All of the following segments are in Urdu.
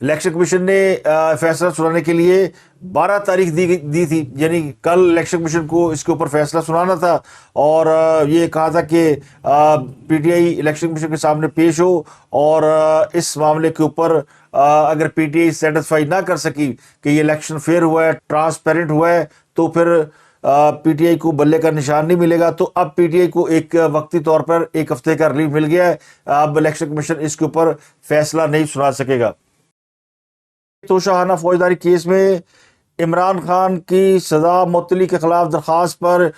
الیکشن کمیشن نے فیصلہ سنانے کے لیے 12 تاریخ دی تھی، یعنی کل الیکشن کمیشن کو اس کے اوپر فیصلہ سنانا تھا، اور یہ کہا تھا کہ P T I election commission کے سامنے پیش ہو، اور اس معاملے کے اوپر اگر پی ٹی آئی سیٹسفائی نہ کر سکی کہ یہ الیکشن فیئر ہوا ہے، ٹرانسپیرنٹ ہوا ہے، تو پھر پی ٹی آئی کو بلے کا نشان نہیں ملے گا۔ تو اب پی ٹی آئی کو ایک وقتی طور پر 1 ہفتے کا ریلیف مل گیا ہے، اب الیکشن کمیشن اس کے اوپر فیصلہ نہیں سنا سکے گا۔ توشہانہ فوجداری کیس میں عمران خان کی سزا معطلی کے خلاف درخواست پر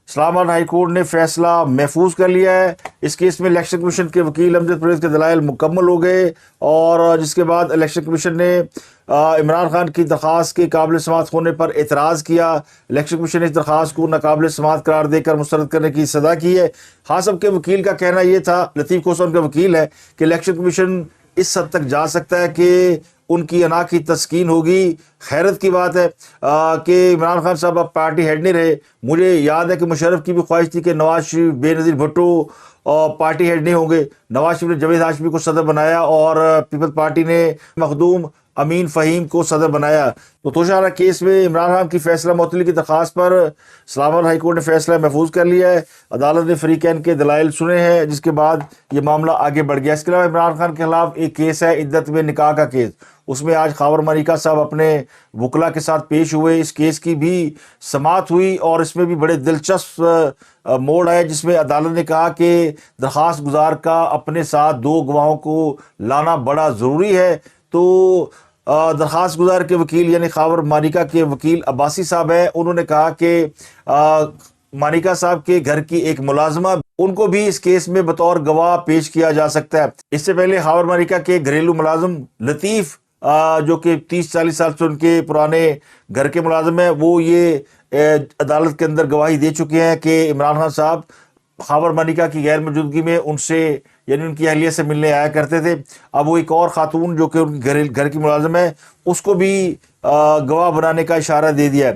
اسلام آباد ہائی کورٹ نے فیصلہ محفوظ کر لیا ہے۔ اس کیس میں الیکشن کمیشن کے وکیل امجد پرویز کے دلائل مکمل ہو گئے، اور جس کے بعد الیکشن کمیشن نے عمران خان کی درخواست کے قابل سماعت ہونے پر اعتراض کیا۔ الیکشن کمیشن نے اس درخواست کو ناقابل سماعت قرار دے کر مسترد کرنے کی سزا کی ہے۔ حاسب کے وکیل کا کہنا یہ تھا، لطیف کھوسہ ان کا وکیل ہے، کہ الیکشن کمیشن اس حد تک جا سکتا ہے کہ ان کی انا کی تسکین ہوگی۔ حیرت کی بات ہے کہ عمران خان صاحب اب پارٹی ہیڈ نہیں رہے۔ مجھے یاد ہے کہ مشرف کی بھی خواہش تھی کہ نواز شریف، بے نظیر بھٹو پارٹی ہیڈ نہیں ہوں گے۔ نواز شریف نے جاوید ہاشمی کو صدر بنایا، اور پیپلز پارٹی نے مخدوم امین فہیم کو صدر بنایا۔ تو توشہانہ کیس میں عمران خان کی فیصلہ معطلی کی درخواست پر اسلام آباد ہائی کورٹ نے فیصلہ محفوظ کر لیا ہے۔ عدالت نے فریقین کے دلائل سنے ہیں، جس کے بعد یہ معاملہ آگے بڑھ گیا۔ اس کے علاوہ عمران خان کے خلاف ایک کیس ہے، عدت میں نکاح کا کیس۔ اس میں آج خاور ملکہ صاحب اپنے وکلا کے ساتھ پیش ہوئے۔ اس کیس کی بھی سماعت ہوئی، اور اس میں بھی بڑے دلچسپ موڑ آئے، جس میں عدالت نے کہا کہ درخواست گزار کا اپنے ساتھ 2 گواہوں کو لانا بڑا ضروری ہے۔ تو درخواست گزار کے وکیل یعنی خاور مانیکا کے وکیل عباسی صاحب ہیں، انہوں نے کہا کہ مانیکا صاحب کے گھر کی ایک ملازمہ، ان کو بھی اس کیس میں بطور گواہ پیش کیا جا سکتا ہے۔ اس سے پہلے خاور مانیکا کے گھریلو ملازم لطیف، جو کہ 30-40 سال سے ان کے پرانے گھر کے ملازم ہیں، وہ یہ عدالت کے اندر گواہی دے چکے ہیں کہ عمران خان صاحب خاور مانیکا کی غیر موجودگی میں ان سے، یعنی ان کی اہلیہ سے ملنے آیا کرتے تھے۔ اب وہ ایک اور خاتون جو کہ ان کے گھر کی ملازم ہے، اس کو بھی گواہ بنانے کا اشارہ دے دیا ہے۔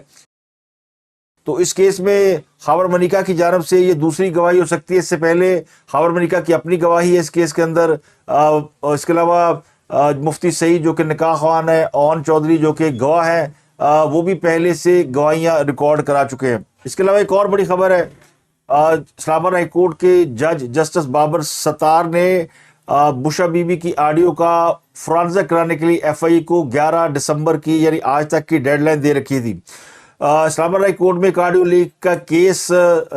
تو اس کیس میں خاور ملکہ کی جانب سے یہ دوسری گواہی ہو سکتی ہے۔ اس سے پہلے خاور ملکہ کی اپنی گواہی ہے اس کیس کے اندر۔ اس کے علاوہ مفتی سعید جو کہ نکاح خوان ہے، اون چودھری جو کہ گواہ ہیں، وہ بھی پہلے سے گواہیاں ریکارڈ کرا چکے ہیں۔ اس کے علاوہ ایک اور بڑی خبر ہے، اسلام آباد ہائی کورٹ کے جج جسٹس بابر ستار نے بشا بی بی کی آڈیو کا فرانزا کرانے کے لیے ایف آئی کو 11 دسمبر کی یعنی آج تک کی ڈیڈ لائن دے رکھی تھی۔ اسلام آباد ہائی کورٹ میں ایک آڈیو لیک کا کیس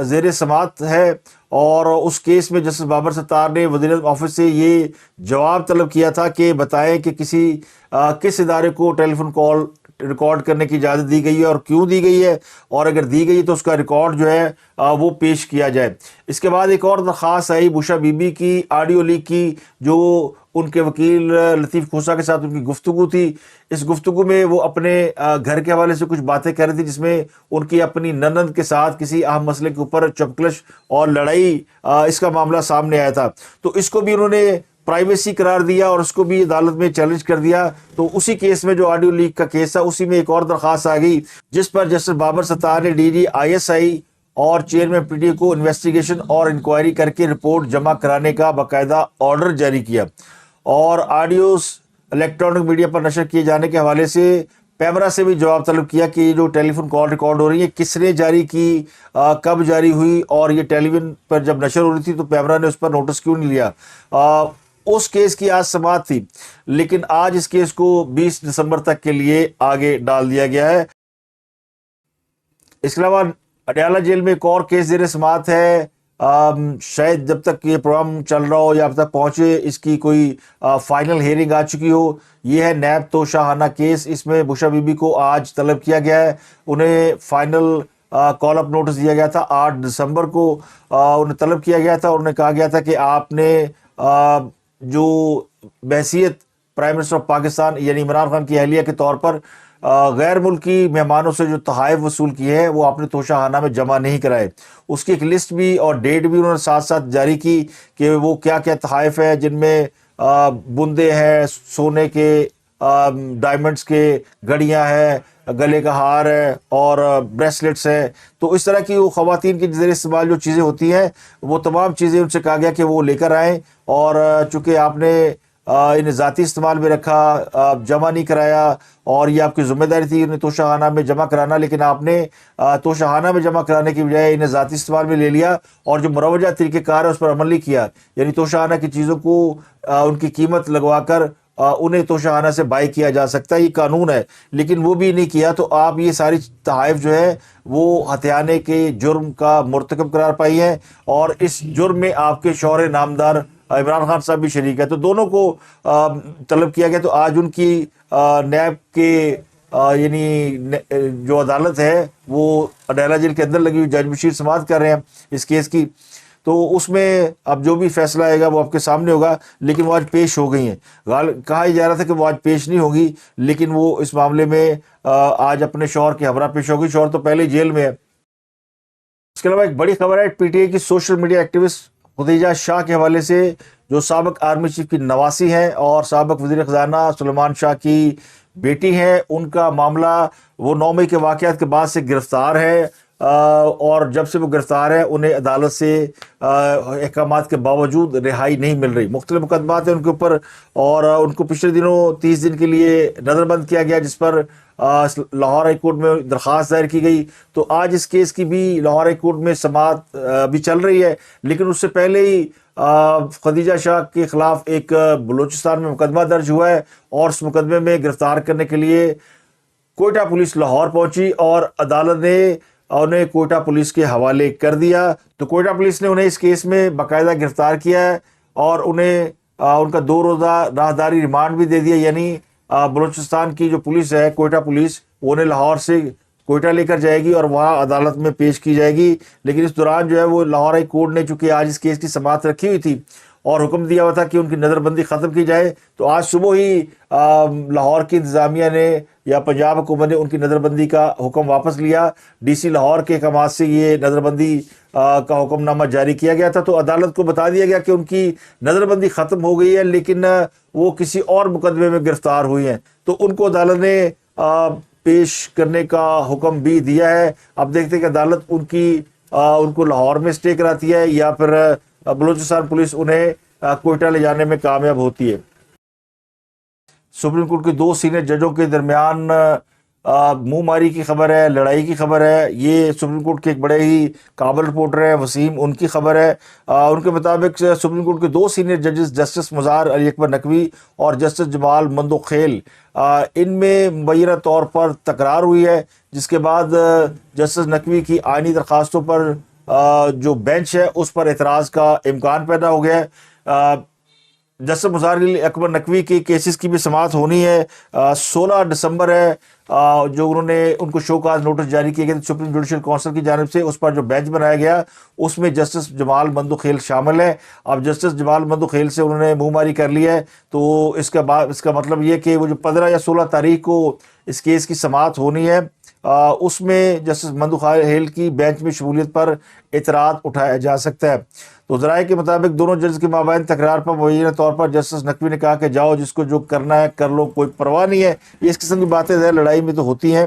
زیر سماعت ہے، اور اس کیس میں جسٹس بابر ستار نے وزیر اعظم آفس سے یہ جواب طلب کیا تھا کہ بتائیں کہ کس ادارے کو ٹیلی فون کال ریکارڈ کرنے کی اجازت دی گئی ہے اور کیوں دی گئی ہے، اور اگر دی گئی ہے تو اس کا ریکارڈ جو ہے وہ پیش کیا جائے۔ اس کے بعد ایک اور درخواست آئی بشا بی بی کی آڈیو لیک کی، جو ان کے وکیل لطیف کھوسہ کے ساتھ ان کی گفتگو تھی۔ اس گفتگو میں وہ اپنے گھر کے حوالے سے کچھ باتیں کر رہی تھی، جس میں ان کی اپنی نند کے ساتھ کسی اہم مسئلے کے اوپر چپکلش اور لڑائی، اس کا معاملہ سامنے آیا تھا۔ تو اس کو بھی انہوں نے پرائیویسی قرار دیا اور اس کو بھی عدالت میں چیلنج کر دیا۔ تو اسی کیس میں جو آڈیو لیک کا کیس ہے، اسی میں ایک اور درخواست آ گئی، جس پر جسٹس بابر ستار نے D G I S I اور چیئرمین پی ٹی کو انویسٹیگیشن اور انکوائری کر کے رپورٹ جمع کرانے کا باقاعدہ آرڈر جاری کیا، اور آڈیوز الیکٹرانک میڈیا پر نشر کیے جانے کے حوالے سے پیمرا سے بھی جواب طلب کیا کہ یہ جو ٹیلی فون کال ریکارڈ ہو رہی ہے کس نے جاری کی، کب جاری ہوئی، اور یہ ٹیلی ویژن پر جب نشر ہو رہی تھی تو پیمرا نے اس پر نوٹس کیوں نہیں لیا۔ اس کیس کی آج سماعت تھی، لیکن آج اس کیس کو 20 دسمبر تک کے لیے آگے ڈال دیا گیا ہے۔ اس کے علاوہ اڈیالہ جیل میں ایک اور کیس زیر سماعت ہے، شاید جب تک یہ پروگرام چل رہا ہو یا اب تک پہنچے اس کی کوئی فائنل ہیئرنگ آ چکی ہو۔ یہ ہے نیب توشہانہ کیس۔ اس میں بشا بی بی کو آج طلب کیا گیا ہے، انہیں فائنل کال اپ نوٹس دیا گیا تھا 8 دسمبر کو، انہیں طلب کیا گیا تھا اور انہیں کہا گیا تھا کہ آپ نے جو بحیثیت پرائم منسٹر آف پاکستان یعنی عمران خان کی اہلیہ کے طور پر غیر ملکی مہمانوں سے جو تحائف وصول کیے ہیں وہ آپ نے توشہانہ میں جمع نہیں کرائے۔ اس کی ایک لسٹ بھی اور ڈیٹ بھی انہوں نے ساتھ ساتھ جاری کی کہ وہ کیا کیا تحائف ہیں، جن میں بندے ہیں سونے کے، ڈائمنڈز کے، گھڑیاں ہیں، گلے کا ہار ہے اور بریسلیٹس ہیں۔ تو اس طرح کی وہ خواتین کی زیر استعمال جو چیزیں ہوتی ہیں وہ تمام چیزیں ان سے کہا گیا کہ وہ لے کر آئیں، اور چونکہ آپ نے انہیں ذاتی استعمال میں رکھا، جمع نہیں کرایا، اور یہ آپ کی ذمہ داری تھی انہیں توشہ خانہ میں جمع کرانا، لیکن آپ نے توشہ خانہ میں جمع کرانے کی بجائے انہیں ذاتی استعمال میں لے لیا اور جو مروجہ طریقہ کار ہے اس پر عمل نہیں کیا، یعنی توشہ خانہ کی چیزوں کو ان کی قیمت لگوا کر انہیں توشہ خانہ سے بائی کیا جا سکتا ہے، یہ قانون ہے، لیکن وہ بھی نہیں کیا، تو آپ یہ ساری تحائف جو ہے وہ ہتھیانے کے جرم کا مرتکب قرار پائی ہیں، اور اس جرم میں آپ کے شوہر نامدار عمران خان صاحب بھی شریک ہے، تو دونوں کو طلب کیا گیا۔ تو آج ان کی نیب کے یعنی جو عدالت ہے وہ ڈیلا جیل کے اندر لگی ہوئی، جج بشیر سماعت کر رہے ہیں اس کیس کی، تو اس میں اب جو بھی فیصلہ آئے گا وہ آپ کے سامنے ہوگا، لیکن وہ آج پیش ہو گئی ہیں۔ کہا جا رہا تھا کہ وہ آج پیش نہیں ہوگی، لیکن وہ اس معاملے میں آج اپنے شوہر کے ہمراہ پیش ہوگی، شوہر تو پہلے ہی جیل میں ہے۔ اس کے علاوہ ایک بڑی خبر ہے پی ٹی آئی کی سوشل میڈیا ایکٹیوسٹ خدیجہ شاہ کے حوالے سے، جو سابق آرمی چیف کی نواسی ہیں اور سابق وزیر خزانہ سلیمان شاہ کی بیٹی ہیں، ان کا معاملہ وہ 9 مئی کے واقعات کے بعد سے گرفتار ہے، اور جب سے وہ گرفتار ہے انہیں عدالت سے احکامات کے باوجود رہائی نہیں مل رہی، مختلف مقدمات ہیں ان کے اوپر، اور ان کو پچھلے دنوں 30 دن کے لیے نظر بند کیا گیا، جس پر لاہور ہائی کورٹ میں درخواست دائر کی گئی۔ تو آج اس کیس کی بھی لاہور ہائی کورٹ میں سماعت بھی چل رہی ہے، لیکن اس سے پہلے ہی خدیجہ شاہ کے خلاف ایک بلوچستان میں مقدمہ درج ہوا ہے، اور اس مقدمے میں گرفتار کرنے کے لیے کوئٹہ پولیس لاہور پہنچی اور عدالت نے انہیں کوئٹہ پولیس کے حوالے کر دیا۔ تو کوئٹہ پولیس نے انہیں اس کیس میں باقاعدہ گرفتار کیا ہے، اور انہیں ان کا 2 روزہ راہداری ریمانڈ بھی دے دیا، یعنی بلوچستان کی جو پولیس ہے کوئٹہ پولیس، وہ انہیں لاہور سے کوئٹہ لے کر جائے گی اور وہاں عدالت میں پیش کی جائے گی، لیکن اس دوران جو ہے وہ لاہور ہائی کورٹ نے چونکہ آج اس کیس کی سماعت رکھی ہوئی تھی اور حکم دیا ہوا تھا کہ ان کی نظر بندی ختم کی جائے، تو آج صبح ہی لاہور کی انتظامیہ نے یا پنجاب حکومت نے ان کی نظر بندی کا حکم واپس لیا۔ ڈی سی لاہور کے احکامات سے یہ نظر بندی کا حکم نامہ جاری کیا گیا تھا، تو عدالت کو بتا دیا گیا کہ ان کی نظر بندی ختم ہو گئی ہے، لیکن وہ کسی اور مقدمے میں گرفتار ہوئی ہیں، تو ان کو عدالت نے پیش کرنے کا حکم بھی دیا ہے۔ اب دیکھتے ہیں کہ عدالت ان کو لاہور میں اسٹے کراتی ہے یا پھر بلوچستان پولیس انہیں کوئٹہ لے جانے میں کامیاب ہوتی ہے۔ سپریم کورٹ کے 2 سینئر ججوں کے درمیان منہ ماری کی خبر ہے، لڑائی کی خبر ہے۔ یہ سپریم کورٹ کے ایک بڑے ہی قابل رپورٹر ہیں وسیم، ان کی خبر ہے۔ ان کے مطابق سپریم کورٹ کے 2 سینئر ججز جسٹس مزار علی اکبر نقوی اور جسٹس جمال مندوخیل، ان میں مبینہ طور پر تکرار ہوئی ہے، جس کے بعد جسٹس نقوی کی آئینی درخواستوں پر جو بینچ ہے اس پر اعتراض کا امکان پیدا ہو گیا ہے۔ جسٹس مزار علی اکبر نقوی کے کیسز کی بھی سماعت ہونی ہے، 16 دسمبر ہے، جو ان کو شو کاز نوٹس جاری کیے گئے سپریم جوڈیشل کونسل کی جانب سے، اس پر جو بینچ بنایا گیا اس میں جسٹس جمال مندوخیل شامل ہے۔ اب جسٹس جمال مندوخیل سے انہوں نے منہ ماری کر لی ہے، تو اس کا مطلب یہ کہ وہ جو 15 یا 16 تاریخ کو اس کیس کی سماعت ہونی ہے، اس میں جسٹس مندوخیل کی بینچ میں شمولیت پر اعتراض اٹھایا جا سکتا ہے۔ تو ذرائع کے مطابق دونوں جج کے مابین تکرار پر مبینہ طور پر جسٹس نقوی نے کہا کہ جاؤ، جس کو جو کرنا ہے کر لو، کوئی پرواہ نہیں ہے۔ یہ اس قسم کی باتیں لڑائی میں تو ہوتی ہیں،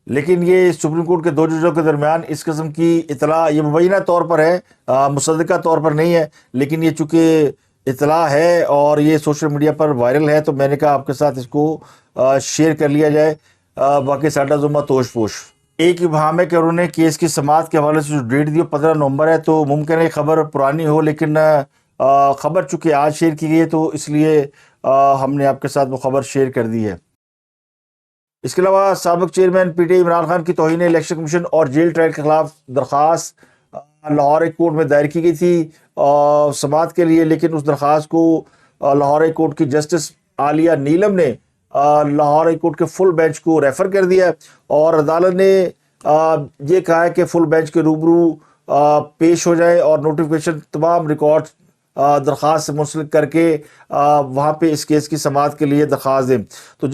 لیکن یہ سپریم کورٹ کے 2 ججوں کے درمیان اس قسم کی اطلاع یہ مبینہ طور پر ہے، مصدقہ طور پر نہیں ہے، لیکن یہ چونکہ اطلاع ہے اور یہ سوشل میڈیا پر وائرل ہے، تو میں نے کہا آپ کے ساتھ اس کو شیئر کر لیا جائے۔ باقی ساڈا ذمہ توش پوش۔ ایک ابہام ہے کہ انہوں نے کیس کی سماعت کے حوالے سے جو ڈیٹ دی 15 نومبر ہے، تو ممکن ہے خبر پرانی ہو، لیکن خبر چونکہ آج شیئر کی گئی ہے تو اس لیے ہم نے آپ کے ساتھ وہ خبر شیئر کر دی ہے۔ اس کے علاوہ سابق chairman P T I Imran Khan کی توہین الیکشن کمیشن اور جیل ٹرائل کے خلاف درخواست لاہور ہائی کورٹ میں دائر کی گئی تھی سماعت کے لیے، لیکن اس درخواست کو لاہور ہائی کورٹ کی جسٹس عالیہ نیلم نے لاہور ہائی کورٹ کے فل بینچ کو ریفر کر دیا، اور عدالت نے یہ کہا ہے کہ فل بینچ کے روبرو پیش ہو جائے اور نوٹیفیکیشن تمام ریکارڈ درخواست سے منسلک کر کے وہاں پہ اس کیس کی سماعت کے لیے درخواست دیں۔ تو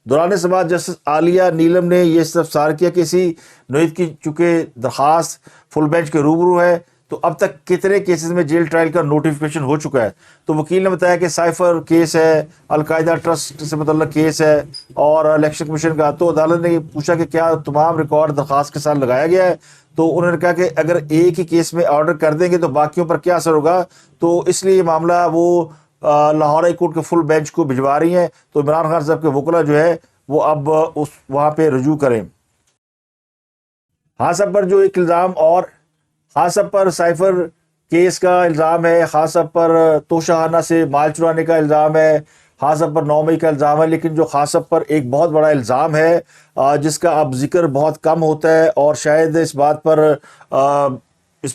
دوران سماعت جسٹس عالیہ نیلم نے یہ استفسار کیا کہ اسی نوعیت کی چونکہ درخواست فل بینچ کے روبرو ہے، تو اب تک کتنے کیسز میں جیل ٹرائل کا نوٹیفیکیشن ہو چکا ہے؟ تو وکیل نے بتایا کہ سائفر کیس ہے، القاعدہ ٹرسٹ سے متعلق کیس ہے اور الیکشن کمیشن کا۔ تو عدالت نے پوچھا کہ کیا تمام ریکارڈ درخواست کے ساتھ لگایا گیا ہے؟ تو انہوں نے کہا کہ اگر ایک ہی کیس میں آرڈر کر دیں گے تو باقیوں پر کیا اثر ہوگا، تو اس لیے یہ معاملہ وہ لاہور ہائی کورٹ کے فل بینچ کو بھجوا رہی ہیں، تو عمران خان صاحب کے وکلا جو ہے وہ اب وہاں پہ رجوع کریں۔ خان صاحب پر جو ایک الزام، اور خان صاحب پر سائفر کیس کا الزام ہے، خان صاحب پر توشہانہ سے مال چرانے کا الزام ہے، خان صاحب پر 9 مئی کا الزام ہے، لیکن جو خان صاحب پر ایک بہت بڑا الزام ہے جس کا اب ذکر بہت کم ہوتا ہے، اور شاید اس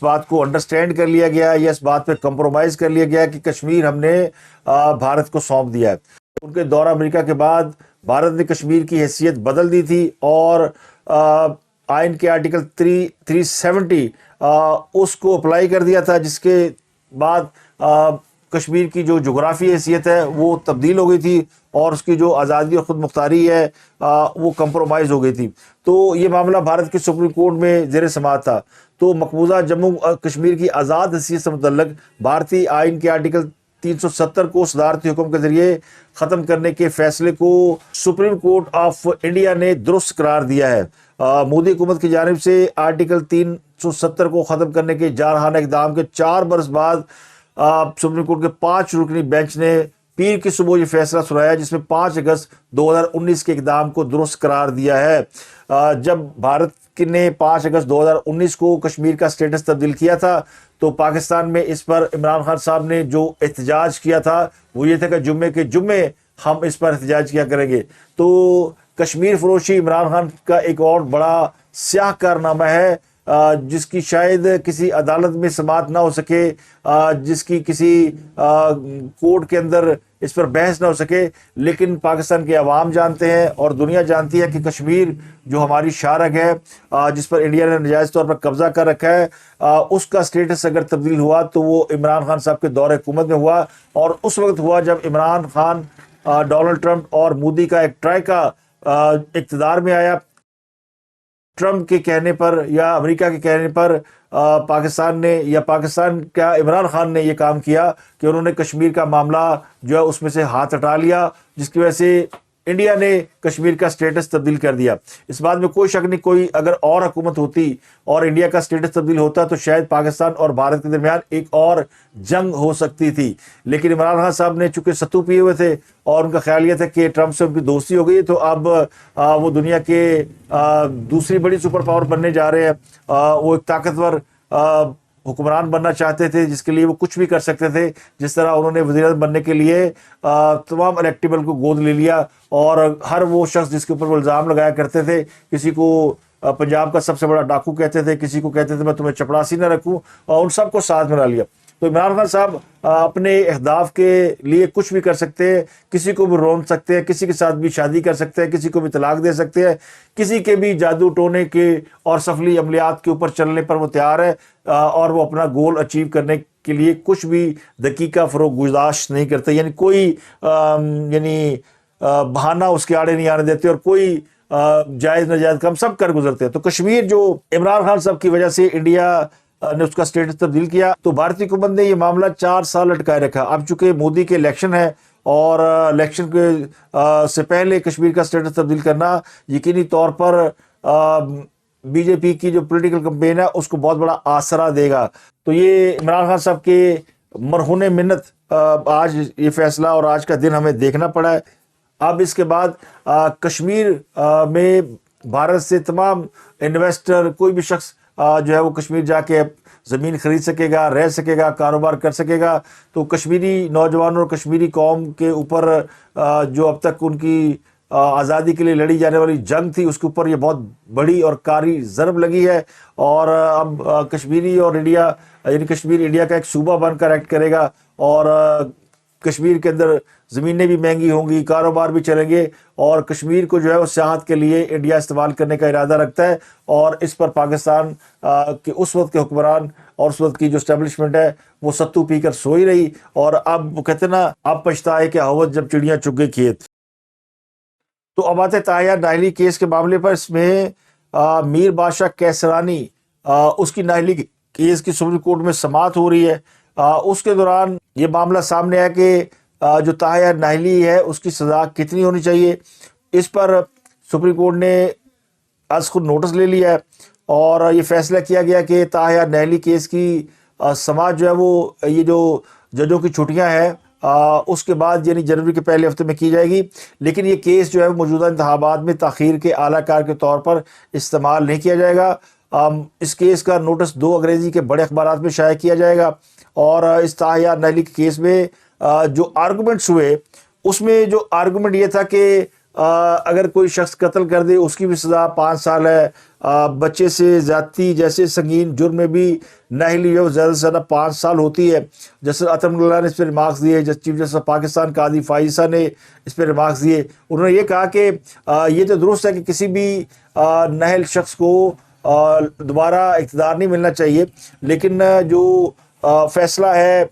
بات کو انڈرسٹینڈ کر لیا گیا یا اس بات پہ کمپرومائز کر لیا گیا کہ کشمیر ہم نے بھارت کو سونپ دیا ہے۔ ان کے دورہ امریکہ کے بعد بھارت نے کشمیر کی حیثیت بدل دی تھی، اور آئین کے آرٹیکل 370 اس کو اپلائی کر دیا تھا، جس کے بعد کشمیر کی جو جغرافی حیثیت ہے وہ تبدیل ہو گئی تھی، اور اس کی جو آزادی اور خود مختاری ہے وہ کمپرومائز ہو گئی تھی۔ تو یہ معاملہ بھارت کے سپریم کورٹ میں زیر سماعت تھا۔ تو مقبوضہ جموں کشمیر کی آزاد حیثیت سے متعلق بھارتی آئین کے آرٹیکل 370 کو صدارتی حکم کے ذریعے ختم کرنے کے فیصلے کو سپریم کورٹ آف انڈیا نے درست قرار دیا ہے۔ مودی حکومت کی جانب سے آرٹیکل 370 کو ختم کرنے کے جارحانہ اقدام کے 4 برس بعد سپریم کورٹ کے 5 رکنی بینچ نے پیر کی صبح یہ فیصلہ سنایا، جس میں 5 اگست 2019 کے اقدام کو درست قرار دیا ہے۔ جب بھارت نے 5 اگست 2019 کو کشمیر کا سٹیٹس تبدیل کیا تھا، تو پاکستان میں اس پر عمران خان صاحب نے جو احتجاج کیا تھا وہ یہ تھا کہ جمعے کے جمعے ہم اس پر احتجاج کیا کریں گے۔ تو کشمیر فروشی عمران خان کا ایک اور بڑا سیاہ کارنامہ ہے، جس کی شاید کسی عدالت میں سماعت نہ ہو سکے، جس کی کسی کورٹ کے اندر اس پر بحث نہ ہو سکے، لیکن پاکستان کے عوام جانتے ہیں اور دنیا جانتی ہے کہ کشمیر جو ہماری شارگ ہے، جس پر انڈیا نے ناجائز طور پر قبضہ کر رکھا ہے، اس کا سٹیٹس اگر تبدیل ہوا تو وہ عمران خان صاحب کے دور حکومت میں ہوا، اور اس وقت ہوا جب عمران خان، ڈونلڈ ٹرمپ اور مودی کا ایک ٹرائیکا اقتدار میں آیا۔ ٹرمپ کے کہنے پر یا امریکہ کے کہنے پر پاکستان نے، یا پاکستان کا عمران خان نے یہ کام کیا کہ انہوں نے کشمیر کا معاملہ جو ہے اس میں سے ہاتھ ہٹا لیا، جس کی وجہ سے انڈیا نے کشمیر کا سٹیٹس تبدیل کر دیا۔ اس بات میں کوئی شک نہیں، کوئی اگر اور حکومت ہوتی اور انڈیا کا سٹیٹس تبدیل ہوتا تو شاید پاکستان اور بھارت کے درمیان ایک اور جنگ ہو سکتی تھی، لیکن عمران خان صاحب نے چونکہ ستو پیے ہوئے تھے اور ان کا خیال یہ تھا کہ ٹرمپ سے ان کی دوستی ہو گئی، تو اب وہ دنیا کے دوسری بڑی سپر پاور بننے جا رہے ہیں۔ وہ ایک طاقتور حکمران بننا چاہتے تھے، جس کے لیے وہ کچھ بھی کر سکتے تھے، جس طرح انہوں نے وزیر اعظم بننے کے لیے تمام الیکٹیبل کو گود لے لیا، اور ہر وہ شخص جس کے اوپر وہ الزام لگایا کرتے تھے، کسی کو پنجاب کا سب سے بڑا ڈاکو کہتے تھے، کسی کو کہتے تھے میں تمہیں چپڑاسی نہ رکھوں، اور ان سب کو ساتھ ملا لیا۔ تو عمران خان صاحب اپنے اہداف کے لیے کچھ بھی کر سکتے ہیں، کسی کو بھی رون سکتے ہیں، کسی کے ساتھ بھی شادی کر سکتے ہیں، کسی کو بھی طلاق دے سکتے ہیں، کسی کے بھی جادو ٹونے کے اور سفلی عملیات کے اوپر چلنے پر وہ تیار ہے، اور وہ اپنا گول اچیو کرنے کے لیے کچھ بھی دقیقہ فروغ گزاشت نہیں کرتے، یعنی کوئی بہانہ اس کے آڑے نہیں آنے دیتے، اور کوئی جائز ناجائز کام سب کر گزرتے ہیں۔ تو کشمیر جو عمران خان صاحب کی وجہ سے انڈیا نے اس کا سٹیٹس تبدیل کیا، تو بھارتی حکومت نے یہ معاملہ 4 سال لٹکائے رکھا۔ اب چونکہ مودی کے الیکشن ہے، اور الیکشن کے سے پہلے کشمیر کا سٹیٹس تبدیل کرنا یقینی طور پر بی جے پی کی جو پولیٹیکل کمپین ہے اس کو بہت بڑا آسرا دے گا۔ تو یہ عمران خان صاحب کے مرہون منت آج یہ فیصلہ اور آج کا دن ہمیں دیکھنا پڑا ہے۔ اب اس کے بعد کشمیر میں بھارت سے تمام انویسٹر، کوئی بھی شخص جو ہے وہ کشمیر جا کے زمین خرید سکے گا، رہ سکے گا، کاروبار کر سکے گا۔ تو کشمیری نوجوانوں اور کشمیری قوم کے اوپر جو اب تک ان کی آزادی کے لیے لڑی جانے والی جنگ تھی، اس کے اوپر یہ بہت بڑی اور کاری ضرب لگی ہے، اور اب کشمیری اور انڈیا، یعنی کشمیر انڈیا کا ایک صوبہ بن کر ایکٹ کرے گا، اور کشمیر کے اندر زمینیں بھی مہنگی ہوں گی، کاروبار بھی چلیں گے، اور کشمیر کو جو ہے وہ سیاحت کے لیے انڈیا استعمال کرنے کا ارادہ رکھتا ہے، اور اس پر پاکستان کے اس وقت کے حکمران اور اس وقت کی جو اسٹیبلشمنٹ ہے وہ ستو پی کر سوئی رہی، اور اب وہ کہتے نا اب پچھتائے کہ ہوت جب چڑیاں چگ گئی کھیت۔ تو اب آتے طاہیہ ناہلی کیس کے معاملے پر۔ اس میں میر بادشاہ کیسرانی، اس کی ناہلی کیس کی سپریم کورٹ میں سماعت ہو رہی ہے۔ اس کے دوران یہ معاملہ سامنے آیا کہ جو طاہیہ ناہلی ہے اس کی سزا کتنی ہونی چاہیے۔ اس پر سپریم کورٹ نے از خود نوٹس لے لیا ہے، اور یہ فیصلہ کیا گیا کہ طاہیہ ناہلی کیس کی سماعت جو ہے وہ، یہ جو ججوں کی چھٹیاں ہیں اس کے بعد یعنی جنوری کے پہلے ہفتے میں کی جائے گی. لیکن یہ کیس جو ہے موجودہ انتخابات میں تاخیر کے اعلیٰ کار کے طور پر استعمال نہیں کیا جائے گا. اس کیس کا نوٹس 2 انگریزی کے بڑے اخبارات میں شائع کیا جائے گا. اور اس طاہیار نہلی کے کیس میں جو آرگومنٹس ہوئے اس میں جو آرگومنٹ یہ تھا کہ اگر کوئی شخص قتل کر دے اس کی بھی سزا 5 سال ہے. بچے سے زیادتی جیسے سنگین جرم میں بھی نااہلی جو زیادہ سے زیادہ 5 سال ہوتی ہے. جسٹس عطا اللہ نے اس پہ ریمارکس دیے. چیف جسٹس آف پاکستان قاضی فائزہ نے اس پہ ریمارکس دیے. انہوں نے یہ کہا کہ یہ تو درست ہے کہ کسی بھی نااہل شخص کو دوبارہ اقتدار نہیں ملنا چاہیے، لیکن جو فیصلہ ہے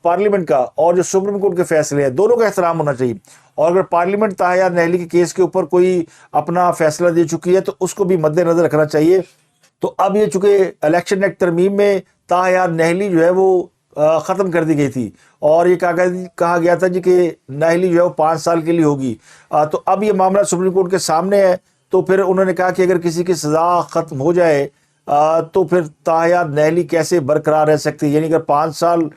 پارلیمنٹ کا اور جو سپریم کورٹ کے فیصلے ہیں دونوں کا احترام ہونا چاہیے. اور اگر پارلیمنٹ طاہیار نہلی کے کیس کے اوپر کوئی اپنا فیصلہ دے چکی ہے تو اس کو بھی مد نظر رکھنا چاہیے. تو اب یہ چونکہ الیکشن ایکٹ ترمیم میں طاہیار نہلی جو ہے وہ ختم کر دی گئی تھی اور یہ کہا گیا تھا جی کہ نہلی جو ہے وہ 5 سال کے لیے ہوگی. تو اب یہ معاملہ سپریم کورٹ کے سامنے ہے. تو پھر انہوں نے کہا کہ اگر کسی کی سزا ختم ہو جائے تو پھر طاہیار نہلی کیسے برقرار رہ سکتی ہے. یعنی اگر 5 سال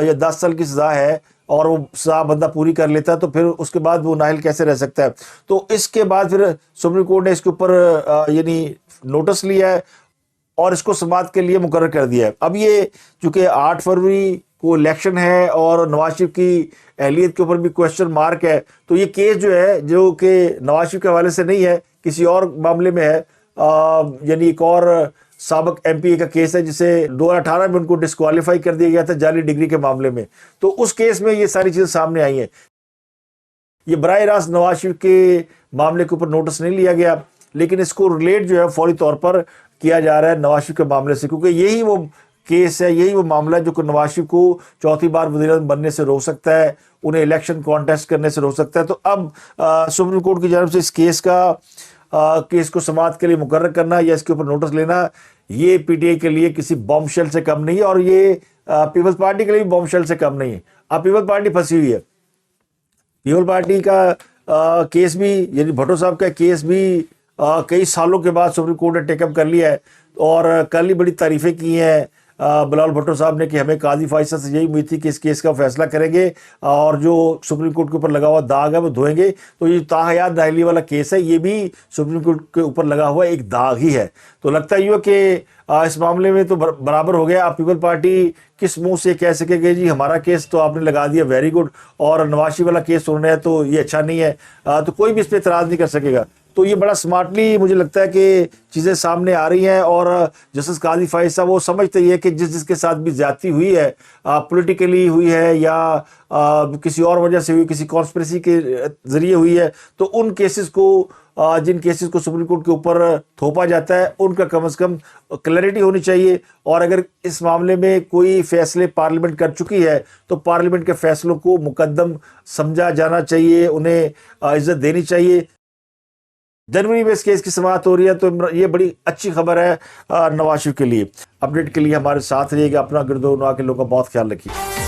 یا 10 سال کی سزا ہے اور وہ سزا بندہ پوری کر لیتا ہے تو پھر اس کے بعد وہ نااہل کیسے رہ سکتا ہے. تو اس کے بعد پھر سپریم کورٹ نے اس کے اوپر یعنی نوٹس لیا ہے اور اس کو سماعت کے لیے مقرر کر دیا ہے. اب یہ چونکہ 8 فروری کو الیکشن ہے اور نواز شریف کی اہلیت کے اوپر بھی کوشچن مارک ہے، تو یہ کیس جو ہے جو کہ نواز شریف کے حوالے سے نہیں ہے کسی اور معاملے میں ہے، یعنی ایک اور سابق ایم پی اے کا کیس ہے جسے 2018 میں ان کو ڈسکوالیفائی کر دیا گیا تھا جعلی ڈگری کے معاملے میں. تو اس کیس میں یہ ساری چیزیں سامنے آئی ہیں. یہ براہ راست نواز شریف کے معاملے کے اوپر نوٹس نہیں لیا گیا، لیکن اس کو ریلیٹ جو ہے فوری طور پر کیا جا رہا ہے نواز شریف کے معاملے سے، کیونکہ یہی وہ کیس ہے، یہی وہ معاملہ ہے جو کہ نواز شریف کو 4تھی بار وزیر اعظم بننے سے روک سکتا ہے، انہیں الیکشن کانٹیسٹ کرنے سے روک سکتا ہے. تو اب سپریم کورٹ کی جانب سے اس کیس کو سماعت کے لیے مقرر کرنا یا اس کے اوپر نوٹس لینا یہ پی ٹی آئی کے لیے کسی بم شیل سے کم نہیں ہے، اور یہ پیپلز پارٹی کے لیے بم شیل سے کم نہیں ہے. اب پیپلز پارٹی پھنسی ہوئی ہے. پیپل پارٹی کا کیس بھی یعنی بھٹو صاحب کا کیس بھی کئی سالوں کے بعد سپریم کورٹ نے ٹیک اپ کر لیا ہے. اور کل ہی بڑی تعریفیں کی ہیں بلاول بھٹو صاحب نے کہ ہمیں قاضی فائزہ سے یہی امید تھی کہ اس کیس کا فیصلہ کریں گے اور جو سپریم کورٹ کے اوپر لگا ہوا داغ ہے وہ دھوئیں گے. تو یہ طاہیار نہلی والا کیس ہے، یہ بھی سپریم کورٹ کے اوپر لگا ہوا ایک داغ ہی ہے. تو لگتا ہی ہو کہ اس معاملے میں تو برابر ہو گیا. اب پیپل پارٹی کس منہ سے کہہ سکے کہ جی ہمارا کیس تو آپ نے لگا دیا ویری گڈ، اور نواز شریف والا کیس سن رہے ہیں تو یہ اچھا نہیں ہے. تو کوئی بھی اس پہ اعتراض نہیں کر سکے گا. تو یہ بڑا سمارٹلی مجھے لگتا ہے کہ چیزیں سامنے آ رہی ہیں. اور جسٹس قاضی فائز صاحب وہ سمجھتے ہی ہے کہ جس کے ساتھ بھی زیادتی ہوئی ہے، پولیٹیکلی ہوئی ہے یا کسی اور وجہ سے ہوئی، کسی کانسپریسی کے ذریعے ہوئی ہے، تو ان کیسز کو جن کیسز کو سپریم کورٹ کے اوپر تھوپا جاتا ہے ان کا کم از کم کلیئرٹی ہونی چاہیے. اور اگر اس معاملے میں کوئی فیصلے پارلیمنٹ کر چکی ہے تو پارلیمنٹ کے فیصلوں کو مقدم سمجھا جانا چاہیے، انہیں عزت دینی چاہیے. جنوری میں اس کیس کی سماعت ہو رہی ہے تو یہ بڑی اچھی خبر ہے نواز شریف کے لیے. اپڈیٹ کے لیے ہمارے ساتھ رہیے گا. اپنا گرد و نواح کے لوگوں کا بہت خیال رکھیے.